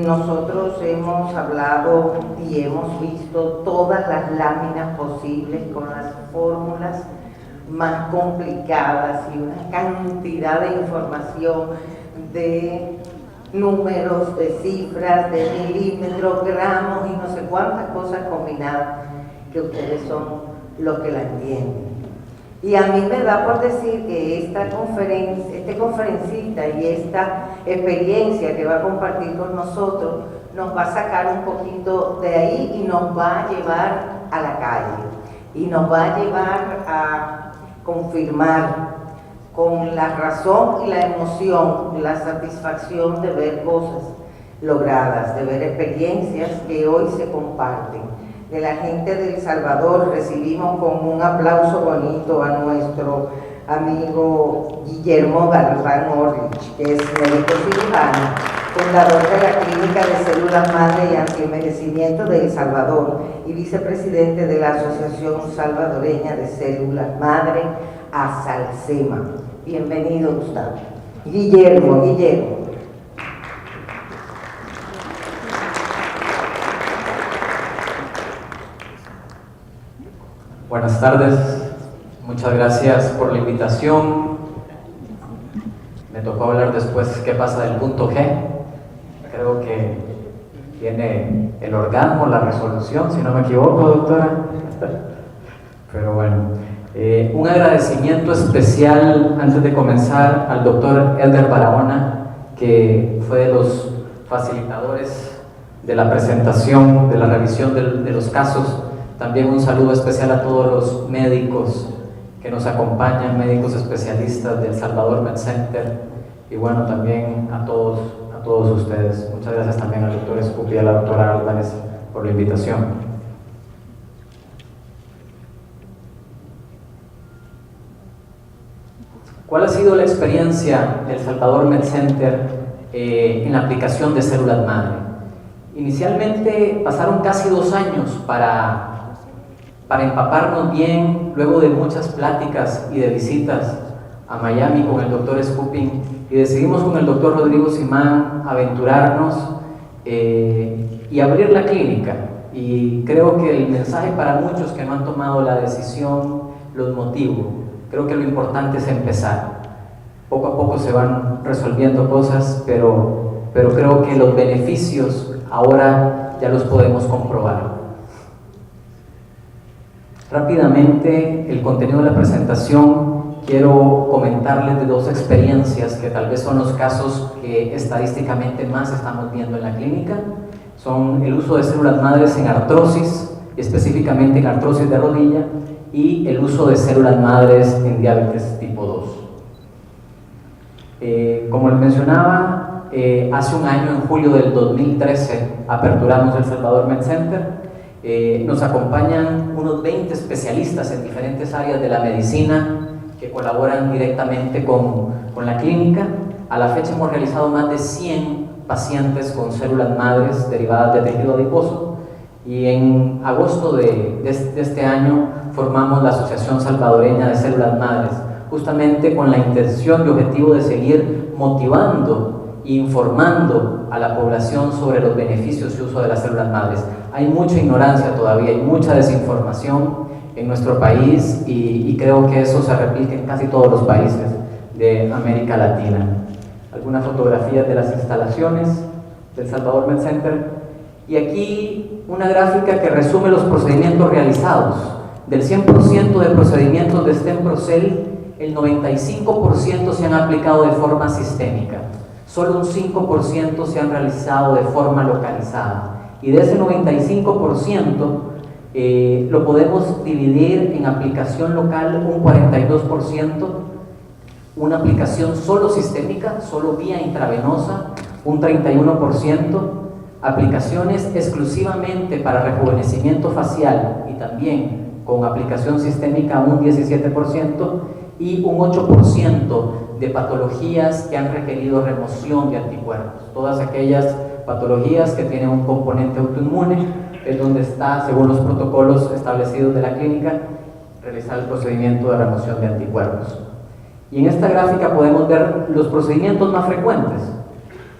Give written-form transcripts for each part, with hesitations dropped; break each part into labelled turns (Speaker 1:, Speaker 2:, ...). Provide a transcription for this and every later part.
Speaker 1: Nosotros hemos hablado y hemos visto todas las láminas posibles con las fórmulas más complicadas y una cantidad de información, de números, de cifras, de milímetros, gramos y no sé cuántas cosas combinadas, que ustedes son los que la entienden. Y a mí me da por decir que este conferencista y esta experiencia que va a compartir con nosotros nos va a sacar un poquito de ahí y nos va a llevar a la calle y nos va a llevar a confirmar con la razón y la emoción, la satisfacción de ver cosas logradas, de ver experiencias que hoy se comparten. De la gente de El Salvador recibimos con un aplauso bonito a nuestro amigo Guillermo Galván Orlich, que es médico cirujano, fundador de la Clínica de Células Madre y Antienvejecimiento de El Salvador y vicepresidente de la Asociación Salvadoreña de Células Madre, ASALCEMA. Bienvenido, Gustavo. Guillermo.
Speaker 2: Buenas tardes, muchas gracias por la invitación. Me tocó hablar después qué pasa del punto G. Creo que tiene el orgasmo, la resolución, si no me equivoco, doctora. Pero bueno, un agradecimiento especial antes de comenzar al doctor Elder Barahona, que fue de los facilitadores de la presentación, de la revisión de los casos. También un saludo especial a todos los médicos que nos acompañan, médicos especialistas del Salvador Med Center, y bueno, también a todos ustedes. Muchas gracias también al doctor Scoop y a la doctora Álvarez por la invitación. ¿Cuál ha sido la experiencia del Salvador Med Center en la aplicación de células madre? Inicialmente pasaron casi 2 años para empaparnos bien, luego de muchas pláticas y de visitas a Miami con el doctor Scooping, y decidimos con el doctor Rodrigo Simán aventurarnos y abrir la clínica. Y creo que el mensaje para muchos que no han tomado la decisión los motivo. Creo que lo importante es empezar. Poco a poco se van resolviendo cosas, pero creo que los beneficios ahora ya los podemos comprobar. Rápidamente, el contenido de la presentación, quiero comentarles de 2 experiencias que tal vez son los casos que estadísticamente más estamos viendo en la clínica. Son el uso de células madres en artrosis, específicamente en artrosis de rodilla, y el uso de células madres en diabetes tipo 2. Como les mencionaba, hace un año, en julio del 2013, aperturamos el Salvador Med Center. Nos acompañan unos 20 especialistas en diferentes áreas de la medicina que colaboran directamente con la clínica. A la fecha hemos realizado más de 100 pacientes con células madres derivadas de tejido adiposo, y en agosto de este año formamos la Asociación Salvadoreña de Células Madres, justamente con la intención y objetivo de seguir motivando e informando a la población sobre los beneficios y uso de las células madres. Hay mucha ignorancia todavía, hay mucha desinformación en nuestro país, y creo que eso se replica en casi todos los países de América Latina. Algunas fotografías de las instalaciones del Salvador Med Center, y aquí una gráfica que resume los procedimientos realizados. Del 100% de procedimientos de StemProcel, el 95% se han aplicado de forma sistémica. Solo un 5% se han realizado de forma localizada. Y de ese 95%, lo podemos dividir en aplicación local un 42%, una aplicación solo sistémica, solo vía intravenosa, un 31%, aplicaciones exclusivamente para rejuvenecimiento facial y también con aplicación sistémica un 17%, y un 8% de patologías que han requerido remoción de anticuerpos. Todas aquellas patologías que tienen un componente autoinmune es donde está, según los protocolos establecidos de la clínica, realizar el procedimiento de remoción de anticuerpos. Y en esta gráfica podemos ver los procedimientos más frecuentes.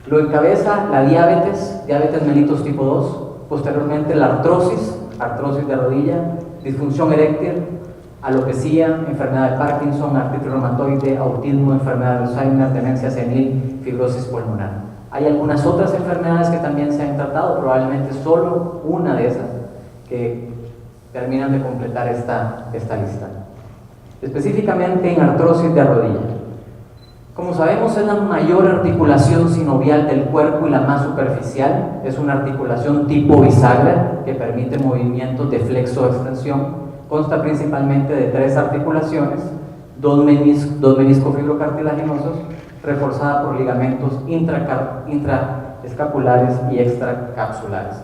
Speaker 2: Lo encabeza la diabetes mellitus tipo 2, posteriormente la artrosis de rodilla, disfunción eréctil, alopecia, enfermedad de Parkinson, artritis reumatoide, autismo, enfermedad de Alzheimer, demencia senil, fibrosis pulmonar. Hay algunas otras enfermedades que también se han tratado, probablemente solo una de esas que terminan de completar esta lista. Específicamente en artrosis de rodilla. Como sabemos, es la mayor articulación sinovial del cuerpo y la más superficial. Es una articulación tipo bisagra que permite movimientos de flexo-extensión. Consta principalmente de 3 articulaciones, dos meniscos fibrocartilaginosos, reforzada por ligamentos intraescapulares y extracapsulares.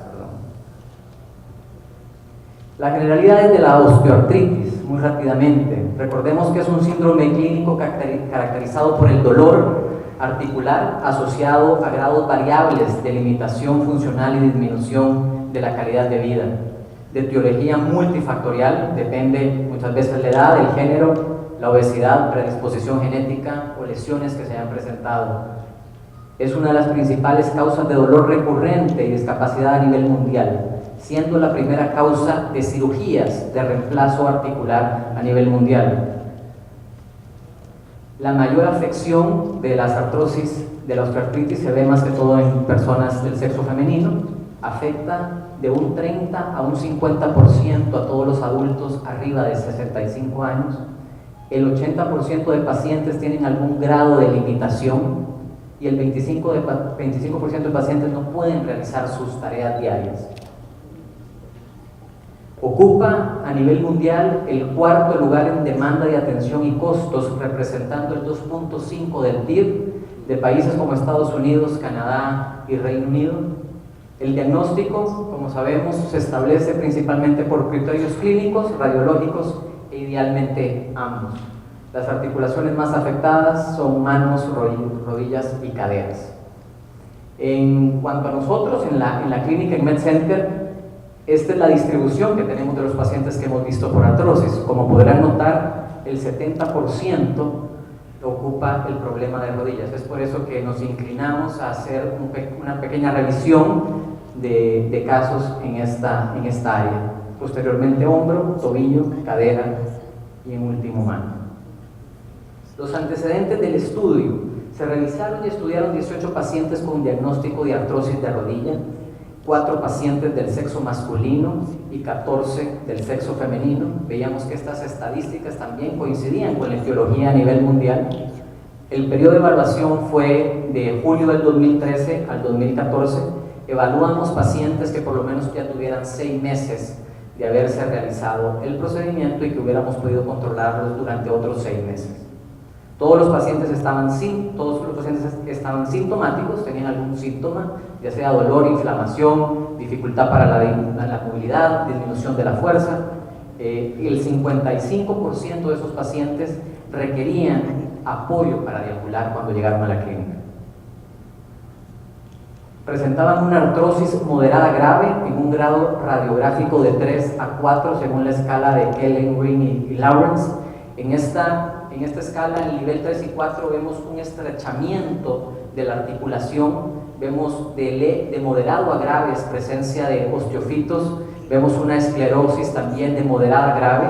Speaker 2: La generalidad es de la osteoartritis, muy rápidamente. Recordemos que es un síndrome clínico caracterizado por el dolor articular asociado a grados variables de limitación funcional y disminución de la calidad de vida. De etiología multifactorial, depende muchas veces la edad, el género, la obesidad, predisposición genética o lesiones que se hayan presentado. Es una de las principales causas de dolor recurrente y discapacidad a nivel mundial, siendo la primera causa de cirugías de reemplazo articular a nivel mundial. La mayor afección de las artrosis, de la osteoartritis, se ve más que todo en personas del sexo femenino. Afecta de un 30 a un 50% a todos los adultos arriba de 65 años. El 80% de pacientes tienen algún grado de limitación y el 25% de pacientes no pueden realizar sus tareas diarias. Ocupa a nivel mundial el 4º lugar en demanda de atención y costos, representando el 2.5% del PIB de países como Estados Unidos, Canadá y Reino Unido. El diagnóstico, como sabemos, se establece principalmente por criterios clínicos, radiológicos e idealmente ambos. Las articulaciones más afectadas son manos, rodillas y caderas. En cuanto a nosotros, en la clínica en MedCenter, esta es la distribución que tenemos de los pacientes que hemos visto por artrosis. Como podrán notar, el 70% ocupa el problema de rodillas. Es por eso que nos inclinamos a hacer una pequeña revisión de casos en esta área. Posteriormente hombro, tobillo, cadera y en último mano. Los antecedentes del estudio: se revisaron y estudiaron 18 pacientes con diagnóstico de artrosis de rodilla, 4 pacientes del sexo masculino y 14 del sexo femenino. Veíamos que estas estadísticas también coincidían con la etiología a nivel mundial. El periodo de evaluación fue de julio del 2013 al 2014. Evaluamos pacientes que por lo menos ya tuvieran 6 meses de haberse realizado el procedimiento y que hubiéramos podido controlarlos durante otros 6 meses. Todos los pacientes estaban sintomáticos, tenían algún síntoma, ya sea dolor, inflamación, dificultad para la movilidad, disminución de la fuerza. El 55% de esos pacientes requerían apoyo para deambular cuando llegaron a la clínica. Presentaban una artrosis moderada grave en un grado radiográfico de 3 a 4 según la escala de Kellen, Green y Lawrence. En esta escala, en el nivel 3 y 4, vemos un estrechamiento de la articulación, vemos de moderado a grave presencia de osteofitos, vemos una esclerosis también de moderada a grave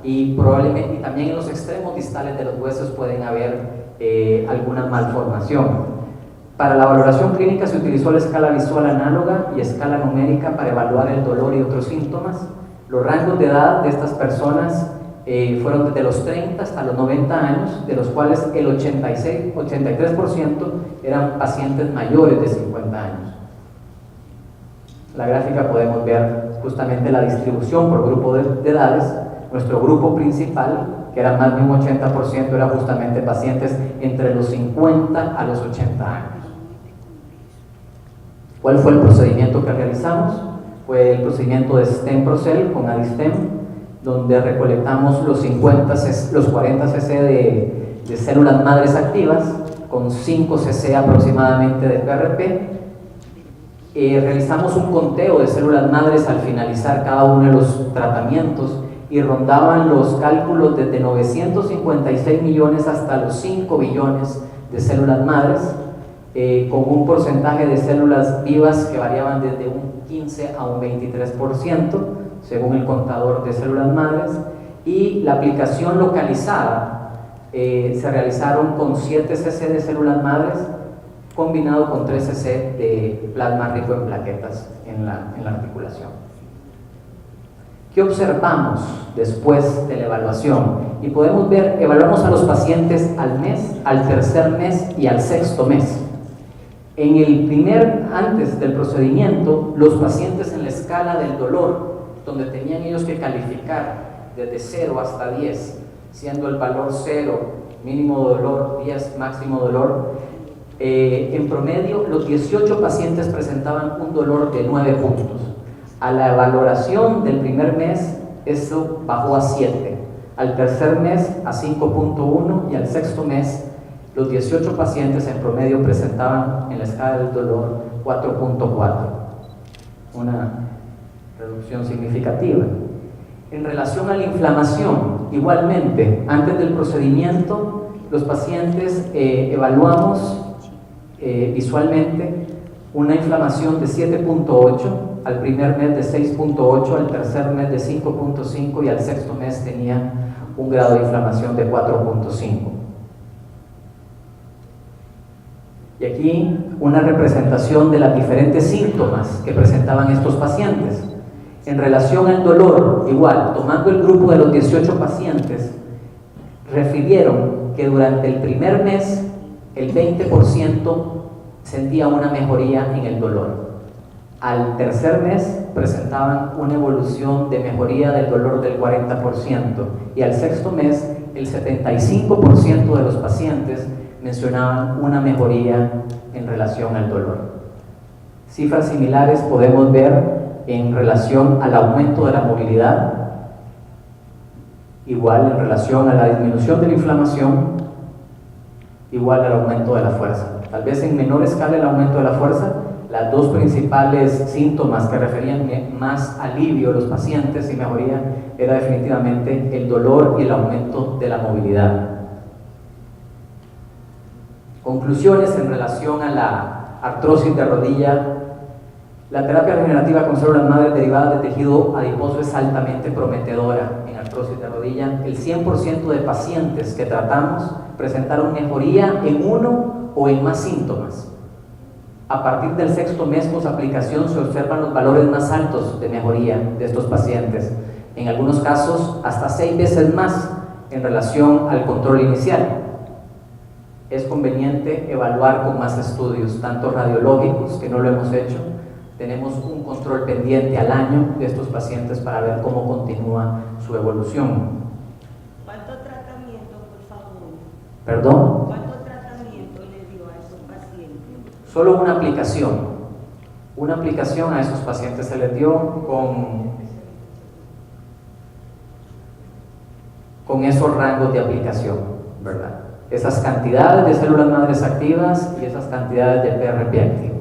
Speaker 2: y probablemente también en los extremos distales de los huesos pueden haber alguna malformación. Para la valoración clínica se utilizó la escala visual análoga y escala numérica para evaluar el dolor y otros síntomas. Los rangos de edad de estas personas fueron desde los 30 hasta los 90 años, de los cuales el 83% eran pacientes mayores de 50 años. En la gráfica podemos ver justamente la distribución por grupo de edades. Nuestro grupo principal, que era más de un 80%, era justamente pacientes entre los 50 a los 80 años. ¿Cuál fue el procedimiento que realizamos? Fue el procedimiento de STEM-Procel con Adistem, donde recolectamos los 40 cc de células madres activas con 5 cc aproximadamente de PRP. Realizamos un conteo de células madres al finalizar cada uno de los tratamientos y rondaban los cálculos desde 956 millones hasta los 5 billones de células madres. con un porcentaje de células vivas que variaban desde un 15 a un 23%, según el contador de células madres, y la aplicación localizada se realizaron con 7 cc de células madres combinado con 3 cc de plasma rico en plaquetas en la articulación. ¿Qué observamos después de la evaluación? Y podemos ver, evaluamos a los pacientes al mes, al tercer mes y al sexto mes. En el antes del procedimiento, los pacientes en la escala del dolor, donde tenían ellos que calificar desde 0 hasta 10, siendo el valor 0, mínimo dolor, 10, máximo dolor, en promedio los 18 pacientes presentaban un dolor de 9 puntos. A la valoración del primer mes, eso bajó a 7, al tercer mes a 5.1 y al sexto mes los 18 pacientes en promedio presentaban en la escala del dolor 4.4, una reducción significativa. En relación a la inflamación, igualmente, antes del procedimiento, los pacientes evaluamos visualmente una inflamación de 7.8, al primer mes de 6.8, al tercer mes de 5.5 y al sexto mes tenía un grado de inflamación de 4.5. Y aquí una representación de los diferentes síntomas que presentaban estos pacientes. En relación al dolor, igual, tomando el grupo de los 18 pacientes, refirieron que durante el primer mes el 20% sentía una mejoría en el dolor. Al tercer mes presentaban una evolución de mejoría del dolor del 40% y al sexto mes el 75% de los pacientes mencionaban una mejoría en relación al dolor. Cifras similares podemos ver en relación al aumento de la movilidad, igual en relación a la disminución de la inflamación, igual al aumento de la fuerza. Tal vez en menor escala el aumento de la fuerza. Las dos principales síntomas que referían más alivio a los pacientes y mejoría era definitivamente el dolor y el aumento de la movilidad. Conclusiones en relación a la artrosis de rodilla. La terapia regenerativa con células madres derivadas de tejido adiposo es altamente prometedora en artrosis de rodilla. El 100% de pacientes que tratamos presentaron mejoría en uno o en más síntomas. A partir del sexto mes post aplicación se observan los valores más altos de mejoría de estos pacientes, en algunos casos hasta 6 veces más en relación al control inicial. Es conveniente evaluar con más estudios, tanto radiológicos, que no lo hemos hecho. Tenemos un control pendiente al año de estos pacientes para ver cómo continúa su evolución.
Speaker 3: ¿Cuánto tratamiento, por favor?
Speaker 2: ¿Perdón?
Speaker 3: ¿Cuánto tratamiento le dio a esos pacientes?
Speaker 2: Solo una aplicación. Una aplicación a esos pacientes se les dio con esos rangos de aplicación, ¿verdad? Esas cantidades de células madres activas y esas cantidades de PRP activo.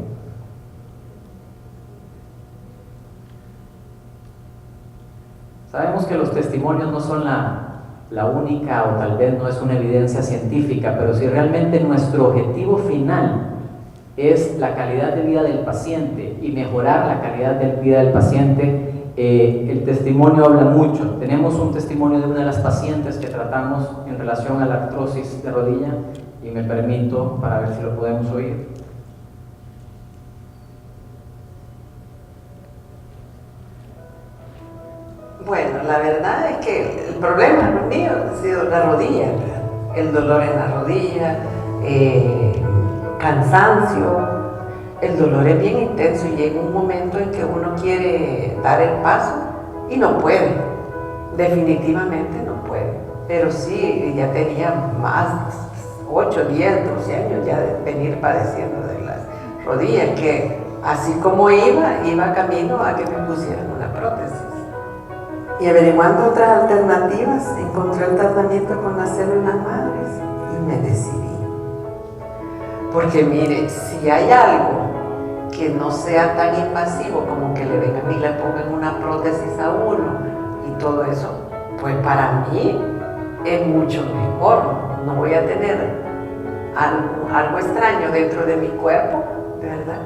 Speaker 2: Sabemos que los testimonios no son la única o tal vez no es una evidencia científica, pero si realmente nuestro objetivo final es la calidad de vida del paciente y mejorar la calidad de vida del paciente, el testimonio habla mucho. Tenemos un testimonio de una de las pacientes que tratamos en relación a la artrosis de rodilla y me permito para ver si lo podemos oír.
Speaker 1: Bueno, la verdad es que el problema mío ha sido la rodilla, el dolor en la rodilla, cansancio. El dolor es bien intenso y llega un momento en que uno quiere dar el paso y no puede, definitivamente no puede. Pero sí, ya tenía más 8, 10, 12 años ya de venir padeciendo de las rodillas, que así como iba camino a que me pusieran una prótesis. Y averiguando otras alternativas, encontré el tratamiento con las células madres y me decidí. Porque mire, si hay algo que no sea tan invasivo como que le vengan y le pongan una prótesis a uno y todo eso, pues para mí es mucho mejor. No voy a tener
Speaker 4: algo extraño dentro de mi cuerpo, ¿verdad?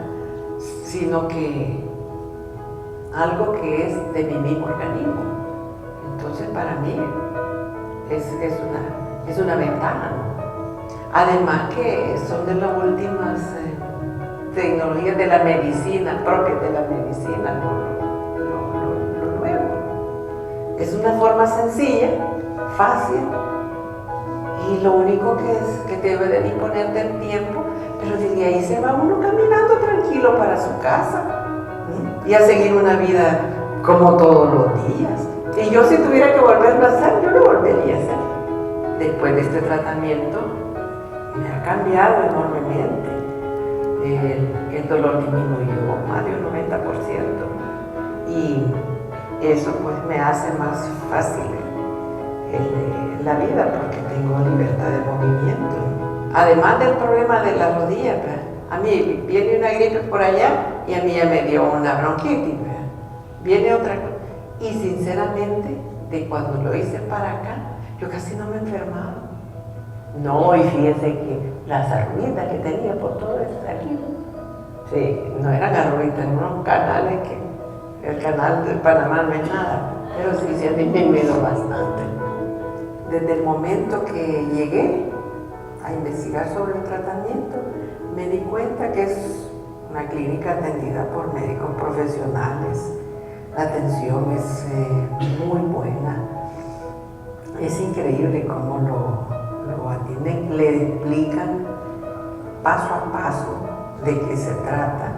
Speaker 4: Sino que algo que es de mi mismo organismo. Entonces para mí es una ventaja, ¿no? Además que son de las últimas tecnologías de la medicina, propias de la medicina, lo nuevo. Es una forma sencilla, fácil, y lo único que debe de disponer del tiempo, pero desde ahí se va uno caminando tranquilo para su casa y a seguir una vida como todos los días. Y yo, si tuviera que volverlo a hacer, yo lo volvería a hacer. Después de este tratamiento me ha cambiado enormemente. El dolor disminuyó más de un 90%, y eso pues me hace más fácil la vida, porque tengo libertad de movimiento. Además del problema de la rodilla, ¿verdad? A mí viene una gripe por allá y a mí ya me dio una bronquitis, ¿verdad? Viene otra cosa. Y sinceramente, de cuando lo hice para acá, yo casi no me enfermaba. No, y fíjense que las arruguitas que tenía por todo esto aquí, sí, no eran arruguitas, eran unos canales que el canal de Panamá no es nada, pero sí se ha disminuido bastante. Desde el momento que llegué a investigar sobre el tratamiento, me di cuenta que es una clínica atendida por médicos profesionales. La atención es muy buena. Es increíble cómo lo atienden, le explican paso a paso de qué se trata.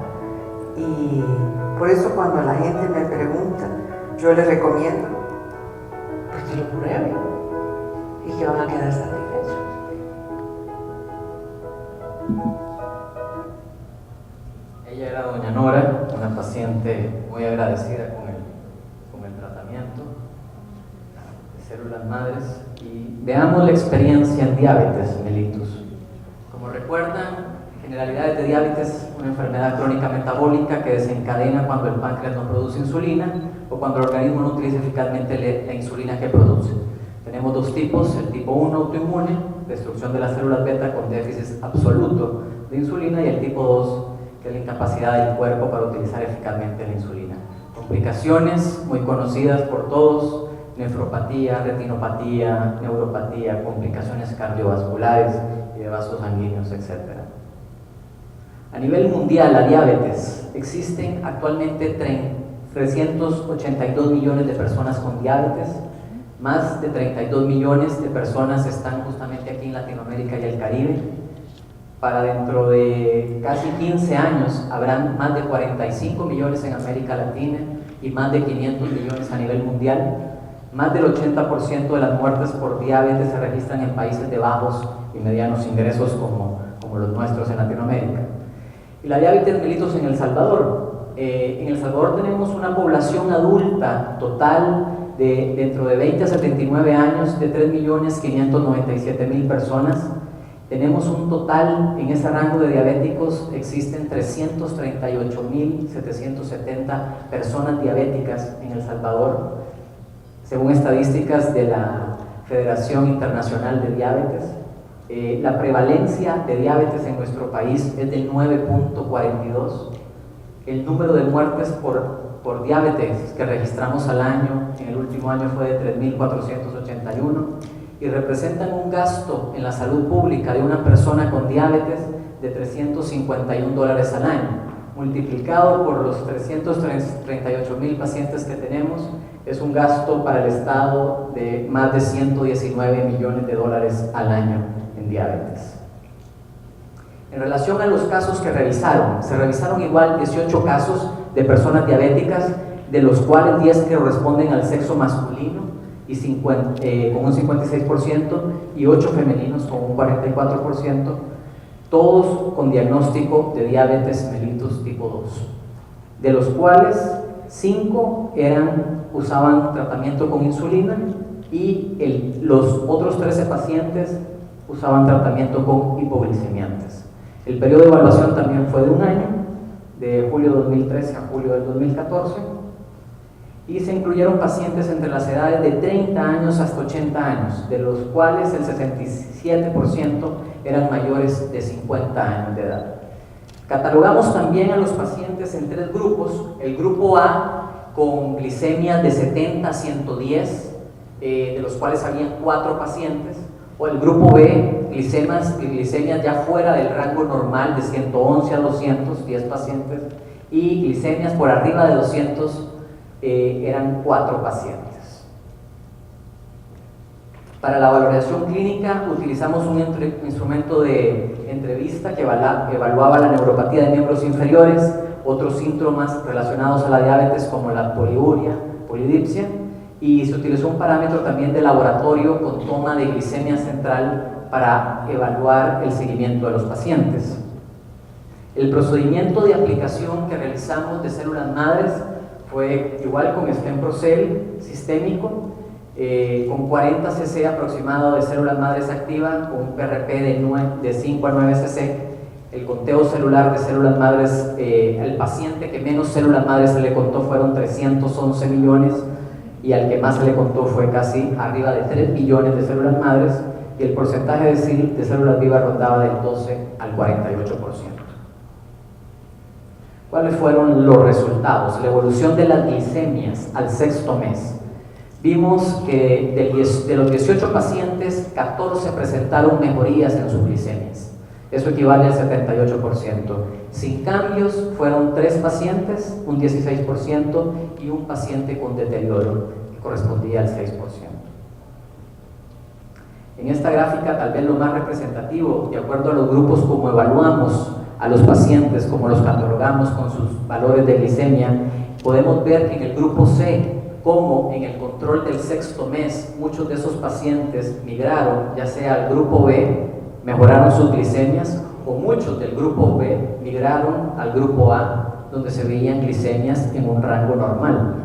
Speaker 4: Y por eso cuando la gente me pregunta, yo les recomiendo pues que lo prueben y que van a quedar satisfechos.
Speaker 2: Ella era doña Nora, una paciente muy agradecida con el tratamiento de células madres. Y veamos la experiencia en diabetes mellitus. Como recuerdan, generalidades de diabetes es una enfermedad crónica metabólica que desencadena cuando el páncreas no produce insulina o cuando el organismo no utiliza eficazmente la insulina que produce. Tenemos dos tipos: el tipo 1 autoinmune, destrucción de las células beta con déficit absoluto de insulina, y el tipo 2, que es la incapacidad del cuerpo para utilizar eficazmente la insulina. Complicaciones muy conocidas por todos: nefropatía, retinopatía, neuropatía, complicaciones cardiovasculares y de vasos sanguíneos, etc. A nivel mundial, la diabetes, existen actualmente 382 millones de personas con diabetes. Más de 32 millones de personas están justamente aquí en Latinoamérica y el Caribe. Para dentro de casi 15 años habrán más de 45 millones en América Latina y más de 500 millones a nivel mundial. Más del 80% de las muertes por diabetes se registran en países de bajos y medianos ingresos como los nuestros en Latinoamérica. Y la diabetes mellitus en El Salvador. En El Salvador tenemos una población adulta total dentro de 20 a 79 años de 3.597.000 personas. Tenemos un total, en ese rango de diabéticos existen 338.770 personas diabéticas en El Salvador, según estadísticas de la Federación Internacional de Diabetes. La prevalencia de diabetes en nuestro país es del 9.42. El número de muertes por diabetes que registramos al año, en el último año, fue de 3.481, y representan un gasto en la salud pública de una persona con diabetes de $351 al año. Multiplicado por los 338.000 pacientes que tenemos, es un gasto para el Estado de más de $119 millones al año en diabetes. En relación a los casos que se revisaron igual 18 casos de personas diabéticas, de los cuales 10 que corresponden al sexo masculino con un 56%, y 8 femeninos con un 44%, todos con diagnóstico de diabetes mellitus tipo 2, de los cuales 5 usaban tratamiento con insulina, y los otros 13 pacientes usaban tratamiento con hipoglicemiantes. El periodo de evaluación también fue de un año, de julio de 2013 a julio del 2014, y se incluyeron pacientes entre las edades de 30 años hasta 80 años, de los cuales el 67% eran mayores de 50 años de edad. Catalogamos también a los pacientes en 3 grupos. El grupo A con glicemias de 70 a 110, de los cuales habían 4 pacientes, o el grupo B, glicemias ya fuera del rango normal de 111 a 200, 10 pacientes, y glicemias por arriba de 200, eran 4 pacientes. Para la valoración clínica utilizamos un instrumento de entrevista que evaluaba la neuropatía de miembros inferiores, otros síntomas relacionados a la diabetes como la poliuria, polidipsia, y se utilizó un parámetro también de laboratorio con toma de glicemia central para evaluar el seguimiento de los pacientes. El procedimiento de aplicación que realizamos de células madres fue igual con Stemprocel sistémico, con 40 cc aproximado de células madres activas, con un PRP de 5 a 9 cc. El conteo celular de células madres, al paciente que menos células madres se le contó fueron 311 millones, y al que más se le contó fue casi arriba de 3 billones de células madres, y el porcentaje de células vivas rondaba del 12 al 48%. ¿Cuáles fueron los resultados? La evolución de las glicemias al 6º mes. Vimos que de los 18 pacientes, 14 presentaron mejorías en sus glicemias. Eso equivale al 78%. Sin cambios fueron 3 pacientes, un 16%, y un paciente con deterioro, que correspondía al 6%. En esta gráfica, tal vez lo más representativo, de acuerdo a los grupos como evaluamos a los pacientes, como los catalogamos con sus valores de glicemia, podemos ver que en el grupo C, como en el control del 6º mes, muchos de esos pacientes migraron, ya sea al grupo B, mejoraron sus glicemias, o muchos del grupo B migraron al grupo A, donde se veían glicemias en un rango normal.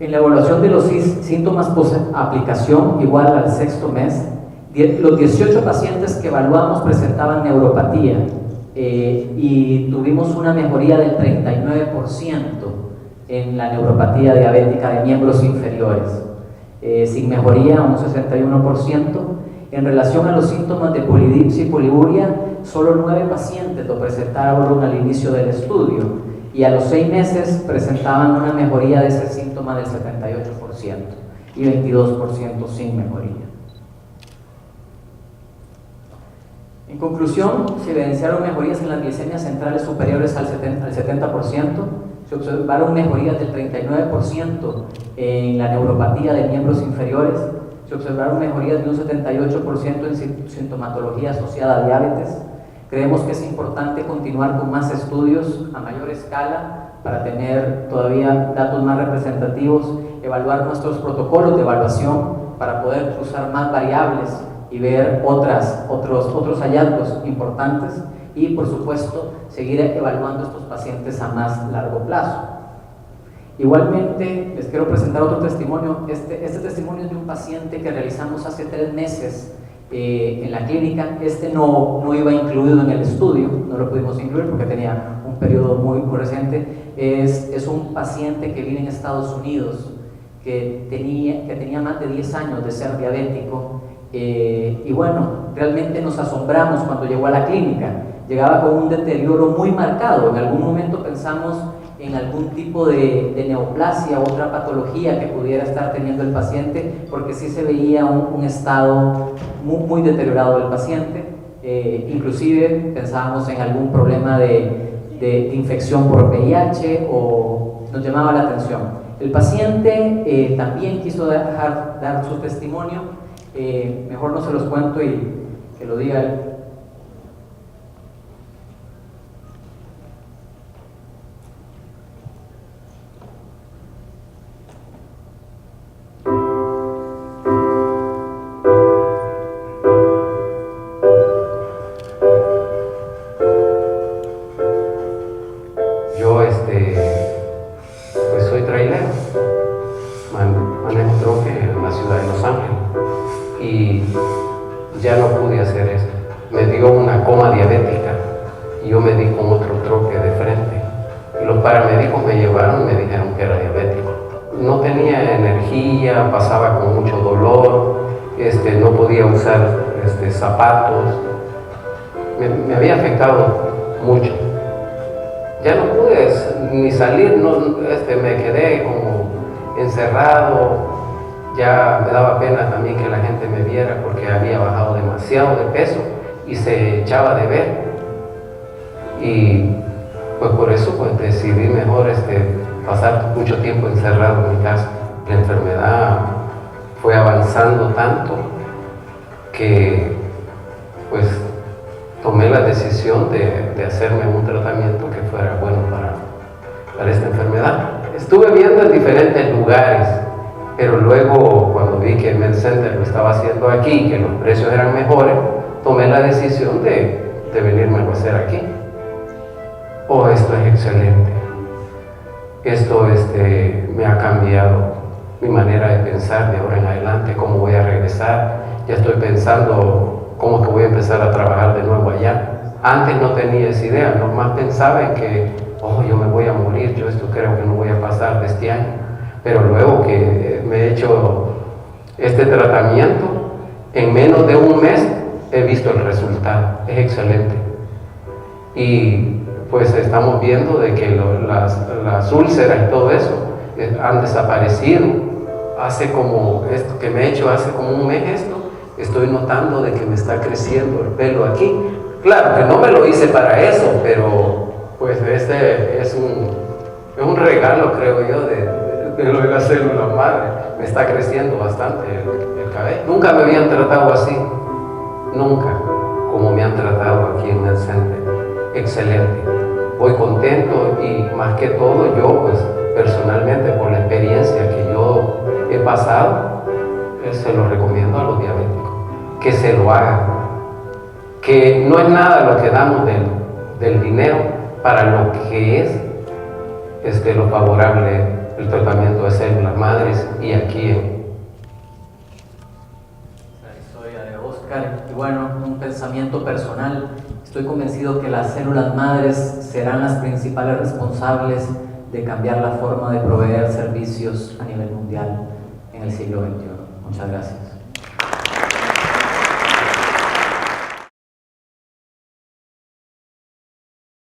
Speaker 2: En la evaluación de los síntomas post-aplicación, igual al 6º mes, los 18 pacientes que evaluamos presentaban neuropatía, y tuvimos una mejoría del 39% en la neuropatía diabética de miembros inferiores, sin mejoría un 61%. En relación a los síntomas de polidipsia y poliuria, solo 9 pacientes lo presentaron al inicio del estudio, y a los 6 meses presentaban una mejoría de ese síntoma del 78% y 22% sin mejoría. En conclusión, se evidenciaron mejorías en las glicemias centrales superiores al 70%, se observaron mejorías del 39% en la neuropatía de miembros inferiores, se observaron mejorías de un 78% en sintomatología asociada a diabetes. Creemos que es importante continuar con más estudios a mayor escala para tener todavía datos más representativos, evaluar nuestros protocolos de evaluación para poder usar más variables y ver otros hallazgos importantes, y por supuesto seguir evaluando estos pacientes a más largo plazo. Igualmente les quiero presentar otro testimonio. Este testimonio es de un paciente que realizamos hace 3 meses en la clínica. No iba incluido en el estudio, no lo pudimos incluir porque tenía un periodo muy reciente. Es un paciente que vive en Estados Unidos, que tenía más de 10 años de ser diabético, y bueno, realmente nos asombramos cuando llegó a la clínica. Llegaba con un deterioro muy marcado. En algún momento pensamos en algún tipo de neoplasia u otra patología que pudiera estar teniendo el paciente, porque sí se veía un estado muy deteriorado del paciente. Inclusive pensábamos en algún problema de infección por VIH, o nos llamaba la atención. El paciente también quiso dar su testimonio. Mejor no se los cuento y que lo diga él.
Speaker 5: Yo pues soy trailero, manejo troque en la ciudad de Los Ángeles, y ya no pude hacer eso. Me dio una coma diabética y yo me di con otro troque de frente, y los paramédicos me llevaron y me dijeron que era diabético. No tenía energía, pasaba con mucho dolor, no podía usar zapatos, me había afectado mucho. Ya no pude ni salir, me quedé como encerrado, ya me daba pena también que la gente me viera porque había bajado demasiado de peso y se echaba de ver. Y pues por eso pues decidí mejor pasar mucho tiempo encerrado en mi casa. La enfermedad fue avanzando tanto que pues tomé la decisión de hacerme un tratamiento que fuera bueno para esta enfermedad. Estuve viendo en diferentes lugares, pero luego cuando vi que MedCenter lo estaba haciendo aquí, que los precios eran mejores, tomé la decisión de venirme a hacer aquí. Oh, esto es excelente. Esto me ha cambiado mi manera de pensar de ahora en adelante, cómo voy a regresar. Ya estoy pensando cómo es que voy a empezar a trabajar de nuevo allá. Antes no tenía esa idea, nomás pensaba en que, oh, yo me voy a morir, yo esto creo que no voy a pasar de este año. Pero luego que me he hecho este tratamiento, en menos de un mes he visto el resultado, es excelente. Y pues estamos viendo de que las úlceras y todo eso han desaparecido. Hace como esto que me he hecho hace como un mes estoy notando de que me está creciendo el pelo aquí. Claro que no me lo hice para eso, pero pues es un regalo, creo yo, de la célula madre. Me está creciendo bastante el cabello. Nunca me habían tratado así, nunca, como me han tratado aquí en MedCenter. Excelente. Voy contento y más que todo yo, pues personalmente, por la experiencia que yo he pasado, se lo recomiendo a los diabéticos, que se lo hagan, que no es nada lo que damos del dinero para lo que es lo favorable, el tratamiento de células madres y aquí
Speaker 2: La historia de Oscar, y bueno, un pensamiento personal. Estoy convencido que las células madres serán las principales responsables de cambiar la forma de proveer servicios a nivel mundial en el siglo XXI. Muchas gracias.